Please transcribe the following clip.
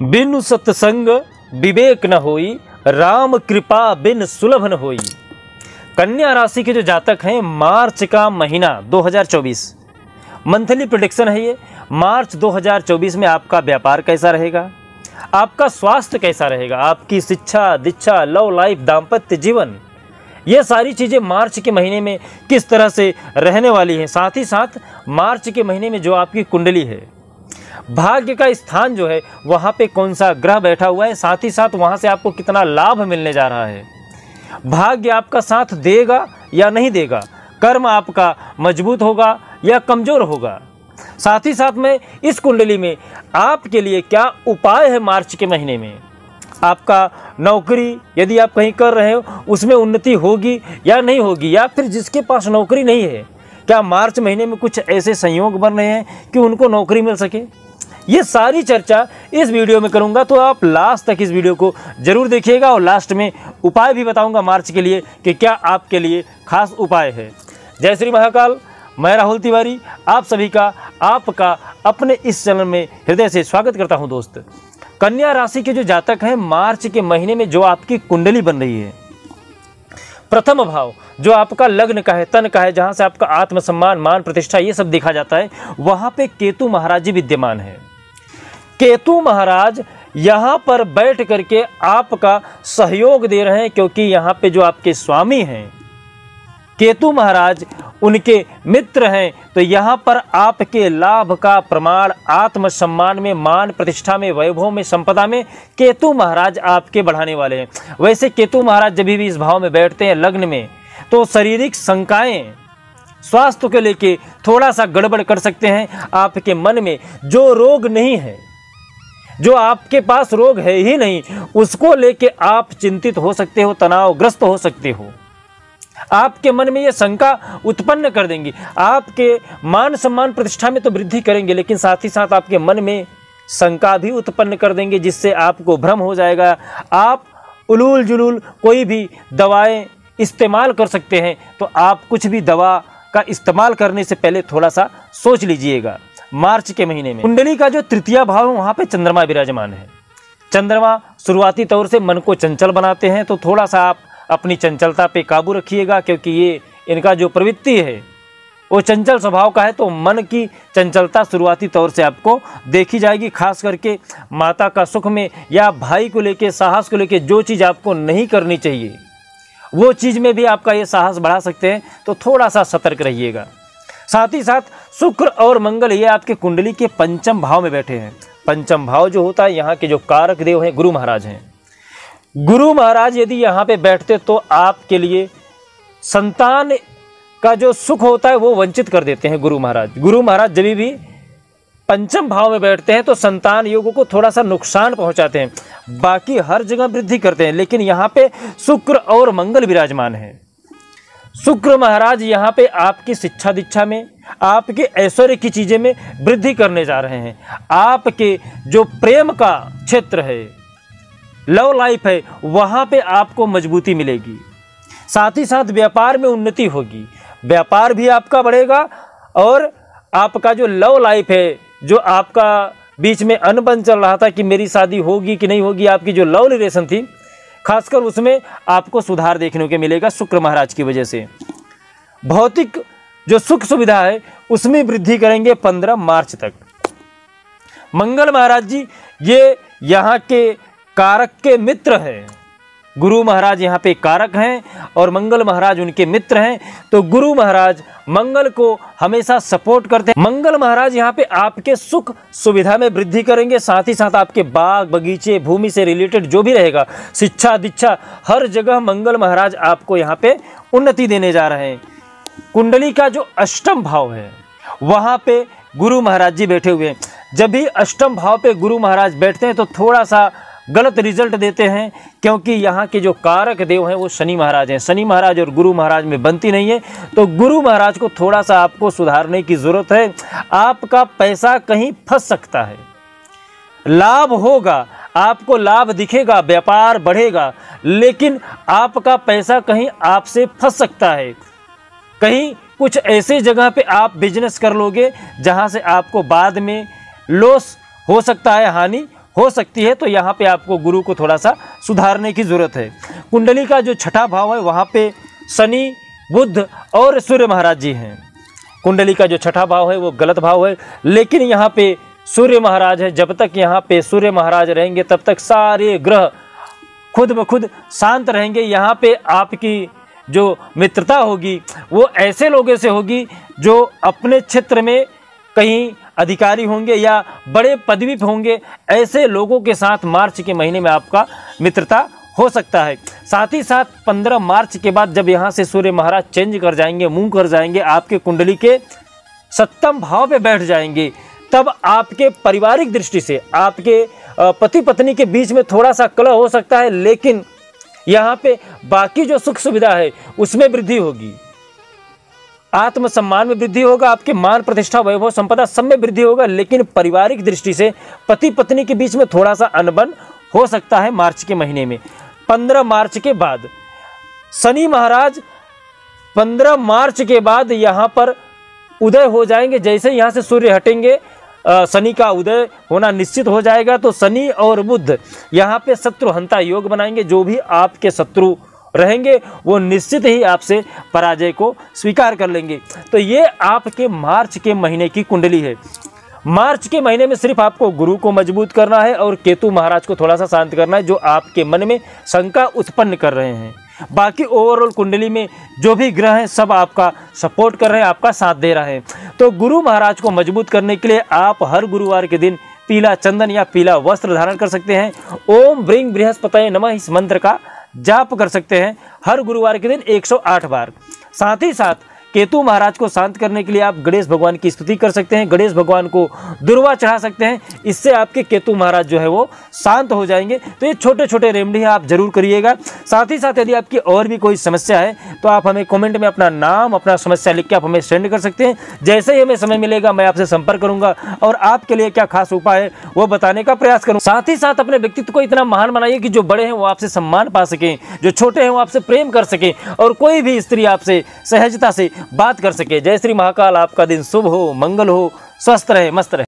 बिनु सत्संग विवेक न होई, राम कृपा बिन सुलभ न होई। कन्या राशि के जो जातक हैं, मार्च का महीना 2024 मंथली प्रेडिक्शन है ये। मार्च 2024 में आपका व्यापार कैसा रहेगा, आपका स्वास्थ्य कैसा रहेगा, आपकी शिक्षा दीक्षा, लव लाइफ, दाम्पत्य जीवन, ये सारी चीज़ें मार्च के महीने में किस तरह से रहने वाली हैं। साथ ही साथ मार्च के महीने में जो आपकी कुंडली है, भाग्य का स्थान जो है वहाँ पे कौन सा ग्रह बैठा हुआ है, साथ ही साथ वहाँ से आपको कितना लाभ मिलने जा रहा है, भाग्य आपका साथ देगा या नहीं देगा, कर्म आपका मजबूत होगा या कमज़ोर होगा। साथ ही साथ में इस कुंडली में आपके लिए क्या उपाय है मार्च के महीने में, आपका नौकरी यदि आप कहीं कर रहे हो उसमें उन्नति होगी या नहीं होगी, या फिर जिसके पास नौकरी नहीं है क्या मार्च महीने में कुछ ऐसे संयोग बन रहे हैं कि उनको नौकरी मिल सके। ये सारी चर्चा इस वीडियो में करूंगा, तो आप लास्ट तक इस वीडियो को जरूर देखिएगा और लास्ट में उपाय भी बताऊंगा मार्च के लिए कि क्या आपके लिए खास उपाय है। जय श्री महाकाल, मैं राहुल तिवारी आप सभी का आपका अपने इस चैनल में हृदय से स्वागत करता हूं। दोस्त, कन्या राशि के जो जातक हैं, मार्च के महीने में जो आपकी कुंडली बन रही है, प्रथम भाव जो आपका लग्न का है, तन का है, जहां से आपका आत्मसम्मान, मान प्रतिष्ठा ये सब देखा जाता है, वहां पे केतु महाराज जी विद्यमान है। केतु महाराज यहाँ पर बैठ करके आपका सहयोग दे रहे हैं, क्योंकि यहाँ पे जो आपके स्वामी हैं केतु महाराज उनके मित्र हैं, तो यहाँ पर आपके लाभ का प्रमाण, आत्मसम्मान में, मान प्रतिष्ठा में, वैभव में, संपदा में केतु महाराज आपके बढ़ाने वाले हैं। वैसे केतु महाराज जब भी इस भाव में बैठते हैं लग्न में, तो शारीरिक शंकाएं, स्वास्थ्य को लेके थोड़ा सा गड़बड़ कर सकते हैं। आपके मन में जो रोग नहीं है, जो आपके पास रोग है ही नहीं, उसको लेके आप चिंतित हो सकते हो, तनावग्रस्त हो सकते हो। आपके मन में ये शंका उत्पन्न कर देंगी, आपके मान सम्मान प्रतिष्ठा में तो वृद्धि करेंगे, लेकिन साथ ही साथ आपके मन में शंका भी उत्पन्न कर देंगे, जिससे आपको भ्रम हो जाएगा। आप उलूल जुलूल कोई भी दवाएं इस्तेमाल कर सकते हैं, तो आप कुछ भी दवा का इस्तेमाल करने से पहले थोड़ा सा सोच लीजिएगा। मार्च के महीने में कुंडली का जो तृतीय भाव है, वहाँ पे चंद्रमा विराजमान है। चंद्रमा शुरुआती तौर से मन को चंचल बनाते हैं, तो थोड़ा सा आप अपनी चंचलता पे काबू रखिएगा, क्योंकि ये इनका जो प्रवृत्ति है वो चंचल स्वभाव का है। तो मन की चंचलता शुरुआती तौर से आपको देखी जाएगी, खास करके माता का सुख में या भाई को लेके, साहस को लेके जो चीज़ आपको नहीं करनी चाहिए वो चीज़ में भी आपका ये साहस बढ़ा सकते हैं, तो थोड़ा सा सतर्क रहिएगा। साथ ही साथ शुक्र और मंगल ये आपके कुंडली के पंचम भाव में बैठे हैं। पंचम भाव जो होता है, यहाँ के जो कारक देव हैं गुरु महाराज हैं। गुरु महाराज यदि यहाँ पे बैठते तो आपके लिए संतान का जो सुख होता है वो वंचित कर देते हैं गुरु महाराज। गुरु महाराज जब भी पंचम भाव में बैठते हैं तो संतान योगों को थोड़ा सा नुकसान पहुंचाते हैं, बाकी हर जगह वृद्धि करते हैं, लेकिन यहाँ पे शुक्र और मंगल विराजमान है। शुक्र महाराज यहाँ पे आपकी शिक्षा दीक्षा में, आपके ऐश्वर्य की चीज़ें में वृद्धि करने जा रहे हैं। आपके जो प्रेम का क्षेत्र है, लव लाइफ है, वहाँ पे आपको मजबूती मिलेगी। साथ ही साथ व्यापार में उन्नति होगी, व्यापार भी आपका बढ़ेगा, और आपका जो लव लाइफ है, जो आपका बीच में अनबन चल रहा था कि मेरी शादी होगी कि नहीं होगी, आपकी जो लव रिलेशन थी, खासकर उसमें आपको सुधार देखने को मिलेगा शुक्र महाराज की वजह से। भौतिक जो सुख सुविधा है उसमें वृद्धि करेंगे 15 मार्च तक। मंगल महाराज जी ये यहाँ के कारक के मित्र हैं। गुरु महाराज यहाँ पे कारक हैं और मंगल महाराज उनके मित्र हैं, तो गुरु महाराज मंगल को हमेशा सपोर्ट करते हैं। मंगल महाराज यहाँ पे आपके सुख सुविधा में वृद्धि करेंगे, साथ ही साथ आपके बाग बगीचे, भूमि से रिलेटेड जो भी रहेगा, शिक्षा दीक्षा, हर जगह मंगल महाराज आपको यहाँ पे उन्नति देने जा रहे हैं। कुंडली का जो अष्टम भाव है वहाँ पे गुरु महाराज जी बैठे हुए हैं। जब भी अष्टम भाव पे गुरु महाराज बैठते हैं तो थोड़ा सा गलत रिजल्ट देते हैं, क्योंकि यहाँ के जो कारक देव हैं वो शनि महाराज हैं। शनि महाराज और गुरु महाराज में बनती नहीं है, तो गुरु महाराज को थोड़ा सा आपको सुधारने की ज़रूरत है। आपका पैसा कहीं फंस सकता है, लाभ होगा, आपको लाभ दिखेगा, व्यापार बढ़ेगा, लेकिन आपका पैसा कहीं आपसे फंस सकता है। कहीं कुछ ऐसे जगह पे आप बिजनेस कर लोगे जहाँ से आपको बाद में लॉस हो सकता है, हानि हो सकती है, तो यहाँ पे आपको गुरु को थोड़ा सा सुधारने की ज़रूरत है। कुंडली का जो छठा भाव है वहाँ पे शनि, बुध और सूर्य महाराज जी हैं। कुंडली का जो छठा भाव है वो गलत भाव है, लेकिन यहाँ पे सूर्य महाराज है। जब तक यहाँ पे सूर्य महाराज रहेंगे तब तक सारे ग्रह खुद ब खुद शांत रहेंगे। यहाँ पे आपकी जो मित्रता होगी वो ऐसे लोगों से होगी जो अपने क्षेत्र में कहीं अधिकारी होंगे या बड़े पदवी पे होंगे। ऐसे लोगों के साथ मार्च के महीने में आपका मित्रता हो सकता है। साथ ही साथ 15 मार्च के बाद जब यहाँ से सूर्य महाराज चेंज कर जाएंगे, मूव कर जाएंगे, आपके कुंडली के 7वें भाव पे बैठ जाएंगे, तब आपके पारिवारिक दृष्टि से आपके पति पत्नी के बीच में थोड़ा सा कलह हो सकता है, लेकिन यहाँ पे बाकी जो सुख सुविधा है उसमें वृद्धि होगी। आत्मसम्मान में वृद्धि होगा, आपके मान प्रतिष्ठा वैभव संपदा सब में वृद्धि होगा, लेकिन पारिवारिक दृष्टि से पति पत्नी के बीच में थोड़ा सा अनबन हो सकता है मार्च के महीने में। 15 मार्च के बाद शनि महाराज 15 मार्च के बाद यहाँ पर उदय हो जाएंगे। जैसे यहाँ से सूर्य हटेंगे, शनि का उदय होना निश्चित हो जाएगा। तो शनि और बुध यहाँ पे शत्रुहंता योग बनाएंगे। जो भी आपके शत्रु रहेंगे वो निश्चित ही आपसे पराजय को स्वीकार कर लेंगे। तो ये आपके मार्च के महीने की कुंडली है। मार्च के महीने में सिर्फ आपको गुरु को मजबूत करना है और केतु महाराज को थोड़ा सा शांत करना है, जो आपके मन में शंका उत्पन्न कर रहे हैं। बाकी ओवरऑल कुंडली में जो भी ग्रह हैं सब आपका सपोर्ट कर रहे हैं, आपका साथ दे रहे हैं। तो गुरु महाराज को मजबूत करने के लिए आप हर गुरुवार के दिन पीला चंदन या पीला वस्त्र धारण कर सकते हैं। ओम ब्रींग बृहस्पतये नमः इस मंत्र का जाप कर सकते हैं हर गुरुवार के दिन 108 बार। साथ ही साथ केतु महाराज को शांत करने के लिए आप गणेश भगवान की स्तुति कर सकते हैं, गणेश भगवान को दुर्वा चढ़ा सकते हैं। इससे आपके केतु महाराज जो है वो शांत हो जाएंगे। तो ये छोटे छोटे रेमेडी आप जरूर करिएगा। साथ ही साथ यदि आपकी और भी कोई समस्या है तो आप हमें कमेंट में अपना नाम, अपना समस्या लिख के आप हमें सेंड कर सकते हैं। जैसे ही हमें समय मिलेगा मैं आपसे संपर्क करूंगा और आपके लिए क्या खास उपाय है वो बताने का प्रयास करूँगा। साथ ही साथ अपने व्यक्तित्व को इतना महान बनाइए कि जो बड़े हैं वो आपसे सम्मान पा सकें, जो छोटे हैं वो आपसे प्रेम कर सकें और कोई भी स्त्री आपसे सहजता से बात कर सके। जय श्री महाकाल। आपका दिन शुभ हो, मंगल हो, स्वस्थ रहे, मस्त रहे।